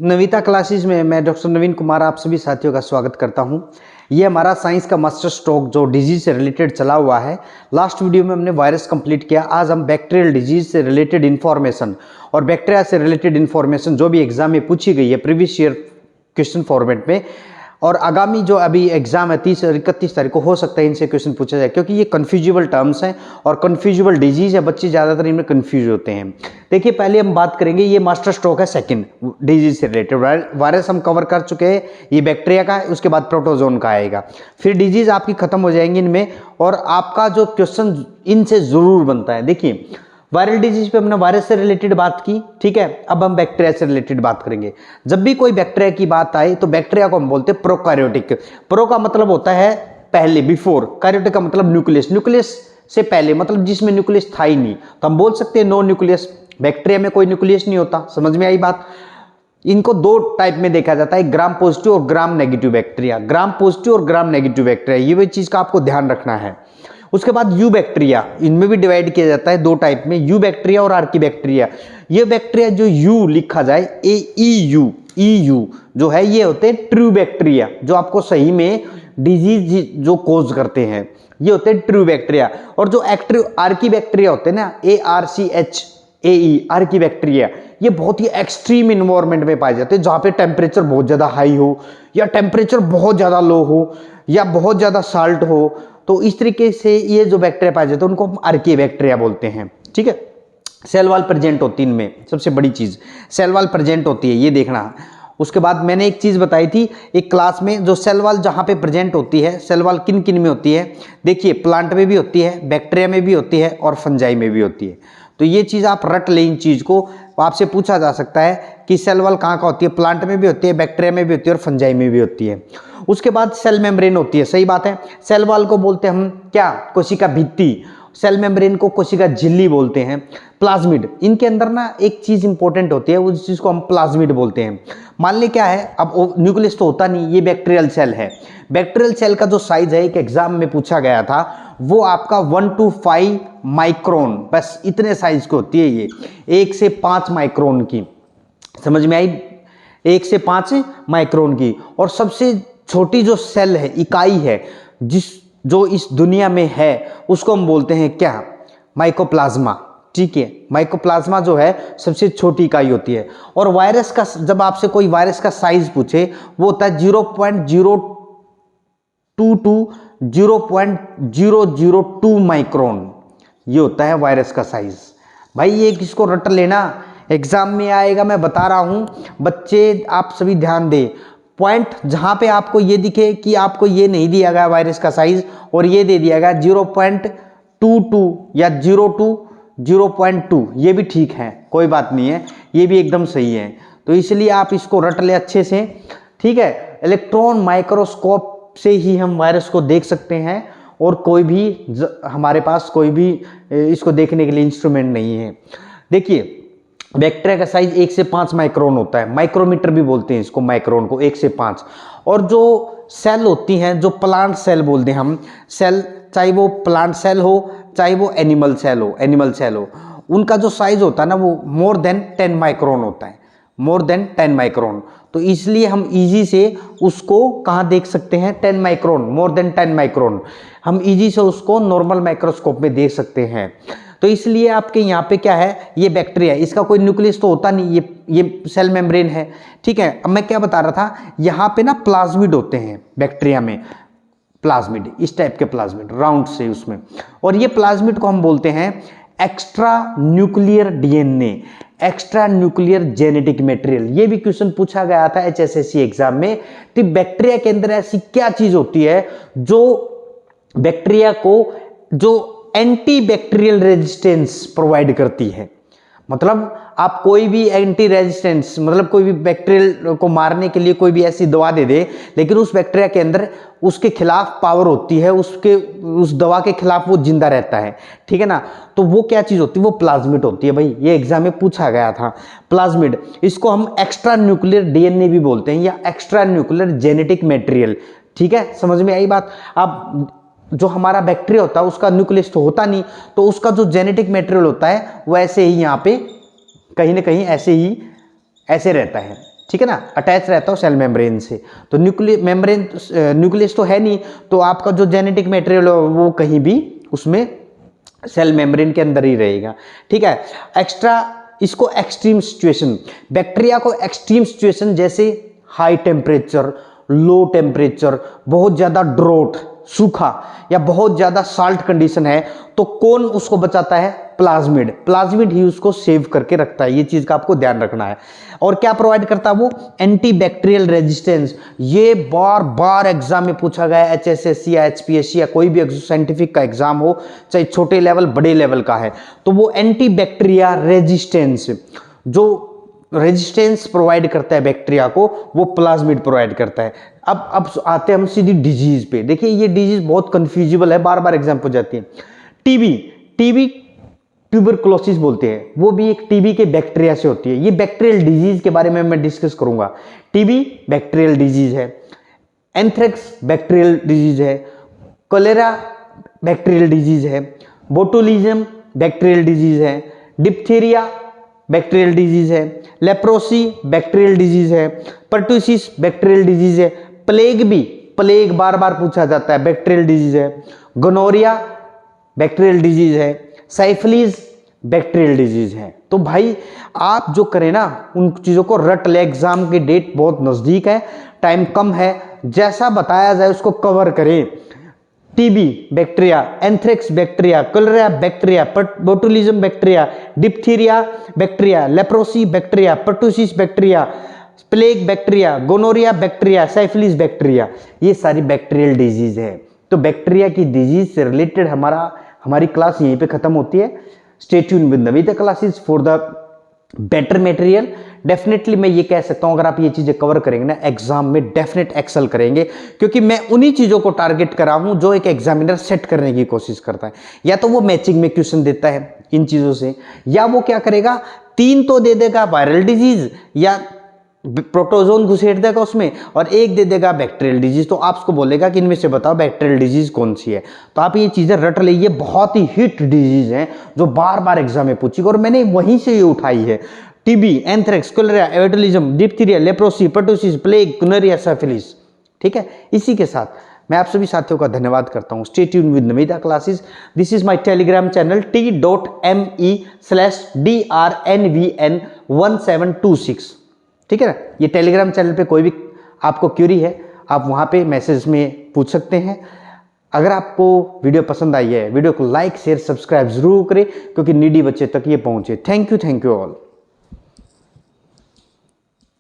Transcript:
Navita classes में मैं doctor नवीन कुमार आप सभी साथियों का स्वागत करता हूं। ये हमारा साइंस का मास्टर स्ट्रोक जो डिजीज से रिलेटेड चला हुआ है। लास्ट वीडियो में हमने वायरस कंप्लीट किया। आज हम बैक्टीरियल डिजीज से रिलेटेड इन्फॉर्मेशन और बैक्टीरिया से रिलेटेड इन्फॉर्मेशन जो भी एग्जाम में पूछी गई है प्रीवियस ईयर क्वेश्चन फॉर्मेट में, और आगामी जो अभी एग्जाम है 30 और 31 तारीख को हो सकता है इनसे क्वेश्चन पूछा जाए, क्योंकि ये कन्फ्यूजिबल टर्म्स हैं और कन्फ्यूजिबल डिजीज है। बच्चे ज़्यादातर इनमें कन्फ्यूज होते हैं। देखिए, पहले हम बात करेंगे, ये मास्टर स्ट्रोक है सेकंड डिजीज से रिलेटेड। वायरस हम कवर कर चुके हैं, ये बैक्टीरिया का है, उसके बाद प्रोटोजोन का आएगा, फिर डिजीज आपकी खत्म हो जाएंगी इनमें, और आपका जो क्वेश्चन इनसे जरूर बनता है। देखिए, वायरल डिजीज पे हमने वायरस से रिलेटेड बात की, ठीक है। अब हम बैक्टीरिया से रिलेटेड बात करेंगे। जब भी कोई बैक्टीरिया की बात आए तो बैक्टीरिया को हम बोलते हैं प्रोकैरियोटिक। प्रो का मतलब होता है पहले, बिफोर। कैरियोटिक का मतलब न्यूक्लियस, न्यूक्लियस से पहले, मतलब जिसमें न्यूक्लियस था ही नहीं, तो हम बोल सकते हैं नो न्यूक्लियस। बैक्टीरिया में कोई न्यूक्लियस नहीं होता। समझ में आई बात। इनको दो टाइप में देखा जाता है, ग्राम पॉजिटिव और gram negative bacteria. Gram positive और ग्राम नेगेटिव बैक्टीरिया, ये भी चीज का आपको ध्यान रखना है। उसके बाद यू बैक्टीरिया, इनमें भी डिवाइड किया जाता है दो टाइप में, यू बैक्टीरिया और आर्की बैक्टीरिया। ये बैक्टीरिया जो यू लिखा जाए, ई यू जो है, ये होते हैं ट्रू बैक्टीरिया, जो आपको सही में डिजीज जो कोज करते हैं, ये होते हैं ट्रू बैक्टीरिया। और जो एक्टिव आर्की बैक्टीरिया होते हैं ना, ARCHAE, आर्की बैक्टीरिया, ये बहुत ही एक्सट्रीम इन्वायरमेंट में पाए जाते हैं, जहां पे टेम्परेचर बहुत ज्यादा हाई हो या टेम्परेचर बहुत ज्यादा लो हो या बहुत ज्यादा साल्ट हो। तो इस तरीके से ये जो बैक्टीरिया पाए जाते हैं उनको हम आर्की बैक्टीरिया बोलते हैं, ठीक है। सेल वॉल प्रेजेंट होती है इनमें, सबसे बड़ी चीज सेल वॉल प्रेजेंट होती है, ये देखना। उसके बाद मैंने एक चीज बताई थी एक क्लास में, जो सेल वॉल जहां पे प्रेजेंट होती है, सेल वॉल किन किन में होती है। देखिए, प्लांट में भी होती है, बैक्टीरिया में भी होती है और फंजाई में भी होती है। तो ये चीज आप रट लें इन चीज को। आपसे पूछा जा सकता है कि सेल वॉल कहाँ होती है, प्लांट में भी होती है, बैक्टीरिया में भी होती है और फंजाई में भी होती है। उसके बाद सेल मेम्ब्रेन होती है, सही बात है। सेल वॉल को बोलते हैं हम क्या, कोशिका भित्ति। सेल मेम्ब्रेन को कोशिका झिल्ली बोलते हैं। प्लाज्मिड, इनके अंदर ना एक चीज इंपॉर्टेंट होती है, उस चीज को हम प्लाज्मिड बोलते हैं। मान ले क्या है, अब न्यूक्लियस तो होता नहीं, ये बैक्टीरियल सेल है। बैक्टीरियल सेल का जो साइज है, एक एग्जाम में पूछा गया था, वो आपका 1 to 5 माइक्रोन, बस इतने साइज की होती है ये, 1 से 5 माइक्रोन की। समझ में आई, 1 से 5 माइक्रोन की। और सबसे छोटी जो सेल है, इकाई है, जो इस दुनिया में है, उसको हम बोलते हैं क्या, माइकोप्लाज्मा, ठीक है। माइकोप्लाज्मा जो है सबसे छोटी इकाई होती है। और वायरस का, जब आपसे कोई वायरस का साइज पूछे, वो होता है 0.022 to 0.002 माइक्रोन, ये होता है वायरस का साइज। भाई ये किसको रट लेना, एग्जाम में आएगा, मैं बता रहा हूं बच्चे, आप सभी ध्यान दें। पॉइंट जहां पे आपको ये दिखे कि आपको ये नहीं दिया गया वायरस का साइज, और ये दे दिया गया 0.22 या 0.2, ये भी ठीक है, कोई बात नहीं है, ये भी एकदम सही है। तो इसलिए आप इसको रट ले अच्छे से, ठीक है। इलेक्ट्रॉन माइक्रोस्कोप से ही हम वायरस को देख सकते हैं, और कोई भी हमारे पास कोई भी इसको देखने के लिए इंस्ट्रूमेंट नहीं है। देखिए, बैक्टीरिया का साइज 1 से 5 माइक्रोन होता है, माइक्रोमीटर भी बोलते हैं इसको, माइक्रोन को 1 से 5। और जो सेल होती हैं, जो प्लांट सेल बोलते हैं हम, सेल, चाहे वो प्लांट सेल हो चाहे वो एनिमल सेल हो, उनका जो साइज होता है ना, वो मोर देन 10 माइक्रोन होता है, मोर देन 10 माइक्रोन। तो इसलिए हम इजी से उसको कहाँ देख सकते हैं, 10 माइक्रोन, मोर देन 10 माइक्रोन, हम इजी से उसको नॉर्मल माइक्रोस्कोप में देख सकते हैं। तो इसलिए आपके यहाँ पे क्या है, ये बैक्टीरिया, इसका कोई न्यूक्लियस तो होता नहीं, ये सेल मेम्ब्रेन है, ठीक है। अब मैं क्या बता रहा था, यहाँ पे ना प्लाज्मिड होते हैं बैक्टीरिया में, प्लाज्मिड, इस टाइप के प्लाज्मिड, राउंड से उसमें। और ये प्लाज्मिड को हम बोलते हैं extra nuclear DNA, extra nuclear genetic material. ये भी क्वेश्चन पूछा गया था HSSC एग्जाम में कि बैक्टीरिया के अंदर ऐसी क्या चीज होती है जो बैक्टीरिया को, जो एंटी बैक्टीरियल रेजिस्टेंस प्रोवाइड करती है। मतलब आप कोई भी एंटी रेजिस्टेंस, मतलब कोई भी बैक्टीरियल को मारने के लिए कोई भी ऐसी दवा दे दे, लेकिन उस बैक्टीरिया के अंदर उसके खिलाफ पावर होती है, उस दवा के खिलाफ वो जिंदा रहता है, ठीक है ना। तो वो क्या चीज होती है, वो प्लाज्मिड होती है। भाई ये एग्जाम में पूछा गया था, प्लाज्मिड। इसको हम एक्स्ट्रा न्यूक्लियर DNA भी बोलते हैं, या एक्स्ट्रा न्यूक्लियर जेनेटिक मटेरियल, ठीक है। समझ में आई बात। अब जो हमारा बैक्टीरिया होता है उसका न्यूक्लियस तो होता नहीं, तो उसका जो जेनेटिक मटेरियल होता है वो ऐसे ही यहाँ पे कहीं ना कहीं ऐसे रहता है। ठीक है ना, अटैच रहता हो सेल मेम्ब्रेन से। तो न्यूक्लियस तो है नहीं, तो आपका जो जेनेटिक मटेरियल हो वो कहीं भी उसमें सेल मेम्ब्रेन के अंदर ही रहेगा। ठीक है, एक्स्ट्रा इसको एक्सट्रीम सिचुएशन, बैक्टीरिया को एक्सट्रीम सिचुएशन जैसे हाई टेम्परेचर, लो टेम्परेचर, बहुत ज़्यादा ड्रोट, सूखा, या बहुत ज़्यादा साल्ट कंडीशन है, तो कौन उसको बचाता है? प्लाज्मिड। प्लाज्मिड ही उसको सेव करके रखता है, ये चीज़ का आपको ध्यान रखना है। और क्या प्रोवाइड करता है वो? Anti bacterial resistance. ये बार बार एग्जाम में पूछा गया है, HSSC या HPSC या कोई भी साइंटिफिक का एग्जाम हो, चाहे छोटे लेवल बड़े लेवल का है, तो वो एंटी बैक्टीरिया रेजिस्टेंस, जो रेजिस्टेंस प्रोवाइड करता है बैक्टीरिया को, वो प्लाज्मिड प्रोवाइड करता है। अब आते हैं हम सीधी डिजीज पे। देखिए ये डिजीज बहुत कंफ्यूजिबल है, बार बार एग्जाम हो जाती है। टीबी ट्यूबरकुलोसिस बोलते हैं, वो भी एक टीबी के बैक्टीरिया से होती है। ये बैक्टीरियल डिजीज के बारे में मैं डिस्कस करूंगा। टीबी बैक्टीरियल डिजीज है, एंथ्रेक्स बैक्टीरियल डिजीज है, कोलेरा बैक्टीरियल डिजीज है, बोटुलिज्म बैक्टीरियल डिजीज है, डिप्थीरिया बैक्टीरियल डिजीज है, लेप्रोसी बैक्टीरियल डिजीज है, पर्टुसिस बैक्टीरियल डिजीज है, प्लेग बार बार पूछा जाता है, बैक्टीरियल डिजीज है, गोनोरिया बैक्टीरियल डिजीज है, साइफिलिस बैक्टीरियल डिजीज है। तो भाई आप जो करें ना, उन चीज़ों को रट ले, एग्जाम की डेट बहुत नज़दीक है, टाइम कम है, जैसा बताया जाए उसको कवर करें। TB bacteria, anthrax bacteria, cholera bacteria, botulism bacteria, diphtheria bacteria, leprosy bacteria, pertussis bacteria, plague bacteria, gonorrhoea bacteria, syphilis bacteria, ये सारी बैक्टीरियल डिजीज है। तो बैक्टीरिया की डिजीज से रिलेटेड हमारी क्लास यहीं पे खत्म होती है। Stay tune with Navita classes for the better material. Definitely मैं ये कह सकता हूं, अगर आप ये चीजें कवर करेंगे ना, एग्जाम में डेफिनेट एक्सेल करेंगे, क्योंकि मैं उन्हीं चीजों को टारगेट कर रहा हूं जो एक एग्जामिनर सेट करने की कोशिश करता है। या तो वो मैचिंग में क्वेश्चन देता है इन चीजों से, या वो क्या करेगा, 3 तो दे देगा वायरल डिजीज या प्रोटोजोन घुसेड़ देगा उसमें, और 1 दे देगा बैक्टीरियल डिजीज। तो आप उसको बोलेगा कि इनमें से बताओ बैक्टीरियल डिजीज कौन सी है। तो आप ये चीजें रट लीजिए, बहुत ही हिट डिजीज हैं जो बार बार एग्जाम में पूछी, और मैंने वहीं से ये उठाई है। TB, anthrax, cholera, botulism, diphtheria, leprosy, pertussis, plague, gonorrhoea, syphilis. ठीक है, इसी के साथ मैं आप सभी साथियों का धन्यवाद करता हूं। Stay tune with Navita classes. This is my Telegram channel t.me/drnvn1726। ठीक है ना, ये टेलीग्राम चैनल पे कोई भी आपको क्यूरी है, आप वहाँ पे मैसेज में पूछ सकते हैं। अगर आपको वीडियो पसंद आई है, वीडियो को लाइक शेयर सब्सक्राइब जरूर करें, क्योंकि नीडी बच्चे तक ये पहुँचे। Thank you all.